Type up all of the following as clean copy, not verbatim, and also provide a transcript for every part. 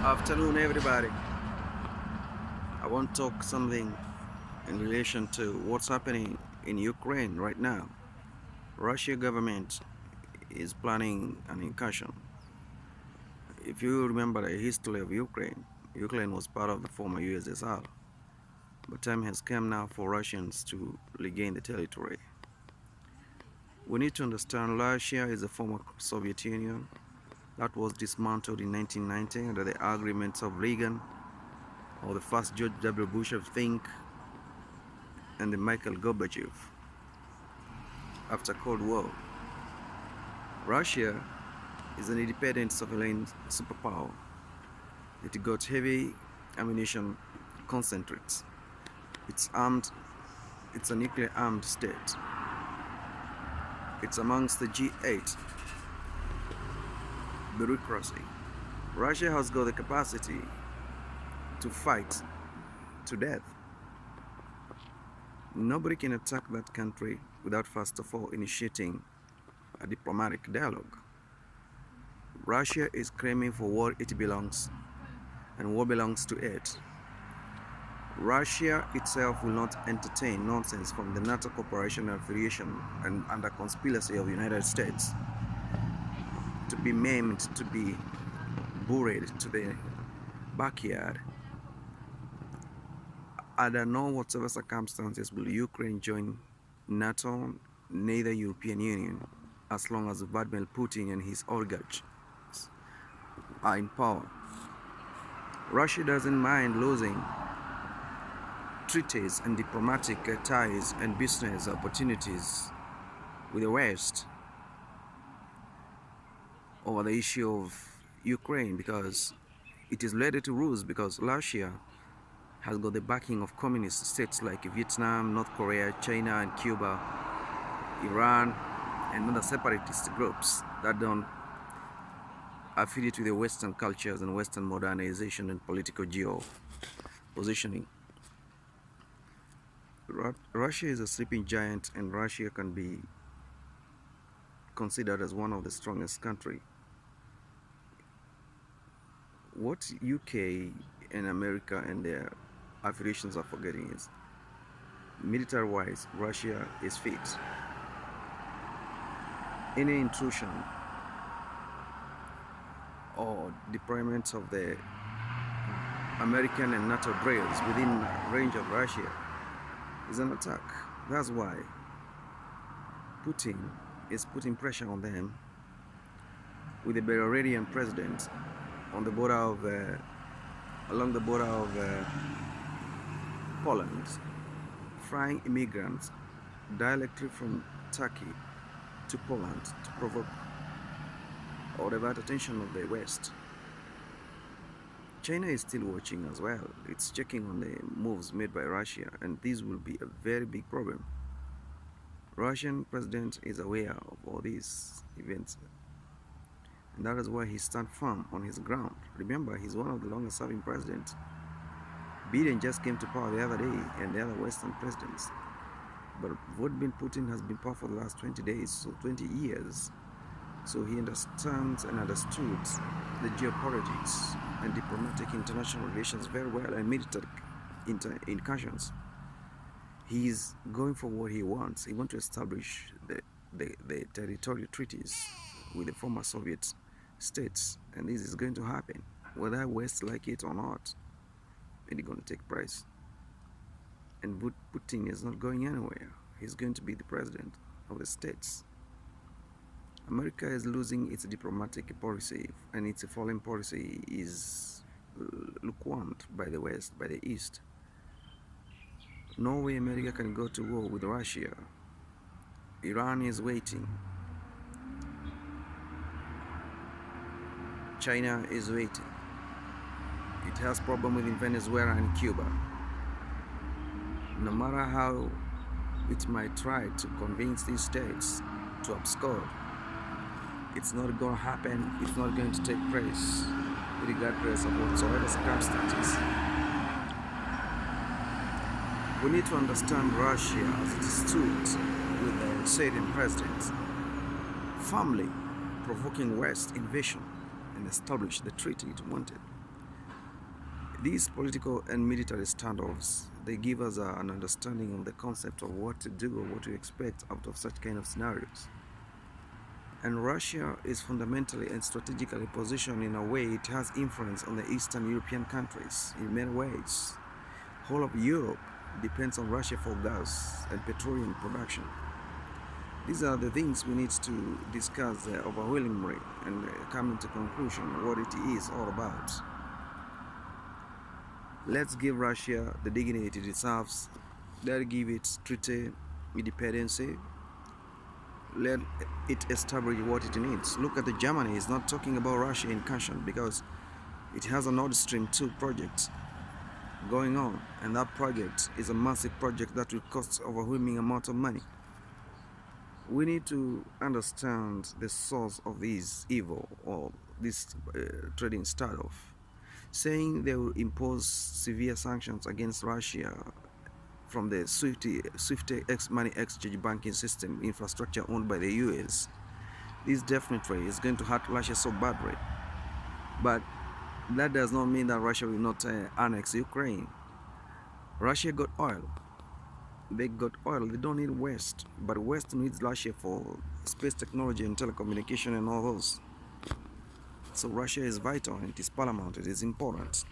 Afternoon, everybody. I want to talk something in relation to what's happening in Ukraine right now. Russia government is planning an incursion. If you remember the history of Ukraine, Ukraine was part of the former USSR. But time has come now for Russians to regain the territory. We need to understand Russia is a former Soviet Union that was dismantled in 1990 under the agreements of Reagan or the first George W. Bush of think and the Mikhail Gorbachev after Cold War. Russia is an independent sovereign superpower. It got heavy ammunition concentrates. It's armed, it's a nuclear armed state. It's amongst the G8 bureaucracy. Russia has got the capacity to fight to death. Nobody can attack that country without first of all initiating a diplomatic dialogue. Russia is claiming for what it belongs and what belongs to it. Russia itself will not entertain nonsense from the NATO cooperation and affiliation and under conspiracy of the United States to be maimed, to be buried to the backyard. Under no whatsoever circumstances will Ukraine join NATO, neither European Union, as long as Vladimir Putin and his oligarchs are in power. Russia doesn't mind losing treaties and diplomatic ties and business opportunities with the West over the issue of Ukraine because it is ready to lose, because Russia has got the backing of communist states like Vietnam, North Korea, China and Cuba, Iran and other separatist groups that don't affiliate with the Western cultures and Western modernization and political geo-positioning. Russia is a sleeping giant, and Russia can be considered as one of the strongest countries. What UK and America and their affiliations are forgetting is, military-wise, Russia is fit. Any intrusion or deployment of the American and NATO drills within range of Russia is an attack. That's why Putin is putting pressure on them with the Belarusian president on the border of along the border of Poland, flying immigrants directly from Turkey to Poland to provoke or divert attention of the West. China is still watching as well. It's checking on the moves made by Russia, and this will be a very big problem. Russian president is aware of all these events, and that is why he stands firm on his ground. Remember, he's one of the longest serving presidents. Biden just came to power the other day, and the other Western presidents. But Vladimir Putin has been power for the last 20 days, so 20 years. So he understands and understood the geopolitics and diplomatic international relations very well, and military incursions. He's going for what he wants. He wants to establish the territorial treaties with the former Soviet states, and this is going to happen whether West like it or not. It's going to take place, and Putin is not going anywhere. He's going to be the president of the states. America is losing its diplomatic policy, and its foreign policy is lukewarm by the West, by the East. No way America can go to war with Russia. Iran is waiting. China is waiting. It has problem with Venezuela and Cuba. No matter how it might try to convince these states to abscond, it's not going to happen. It's not going to take place, regardless of whatsoever circumstances. We need to understand Russia as it stood with the Syrian president, firmly provoking West invasion and establish the treaty it wanted. These political and military standoffs, they give us an understanding of the concept of what to do or what to expect out of such kind of scenarios. And Russia is fundamentally and strategically positioned in a way it has influence on the Eastern European countries in many ways. Whole of Europe depends on Russia for gas and petroleum production. These are the things we need to discuss overwhelmingly and come to conclusion what it is all about. Let's give Russia the dignity it deserves. Let's give it treaty independence. Let it establish what it needs. Look at the Germany. It's not talking about Russia in caution because it has a Nord Stream 2 project going on, and that project is a massive project that will cost overwhelming amount of money. We need to understand the source of this evil or this trading standoff. Saying they will impose severe sanctions against Russia from the SWIFT money exchange banking system infrastructure owned by the US, this definitely is going to hurt Russia so badly. But that does not mean that Russia will not annex Ukraine. Russia got oil. They got oil. They don't need West, but West needs Russia for space technology and telecommunication and all those. So Russia is vital and it is paramount. It is important.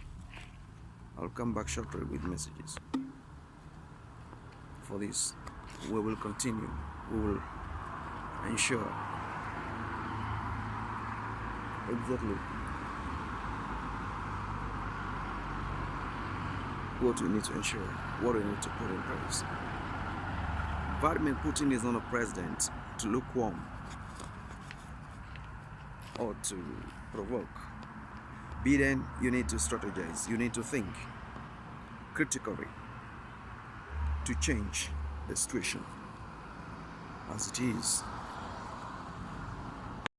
I'll come back shortly with messages. For this, we will continue. We will ensure exactly what we need to ensure, what we need to put in place. Vladimir Putin is not a president to lukewarm or to provoke. Biden, you need to strategize, you need to think critically to change the situation as it is.